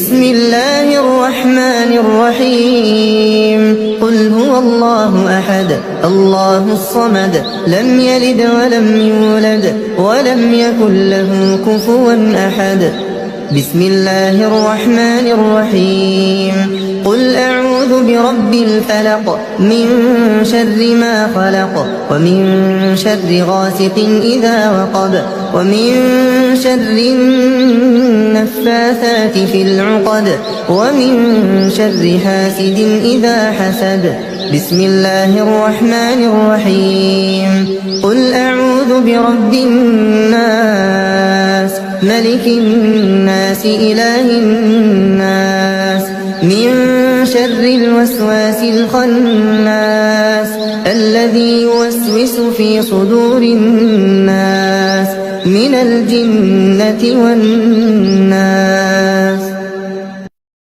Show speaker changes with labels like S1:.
S1: بسم الله الرحمن الرحيم قل هو الله أحد الله الصمد لم يلد ولم يولد ولم يكن له كفوا أحد بسم الله الرحمن الرحيم قل أعوذ برب الفلق من شر ما خلق ومن شر غاسق إذا وقب ومن شر النفاثات في العقد ومن شر حاسد إذا حسد بسم الله الرحمن الرحيم قل أعوذ برب الناس ملك الناس إله الناس من شر الوسواس الخناس الذي يوسوس في صدور الناس من الجنة والناس.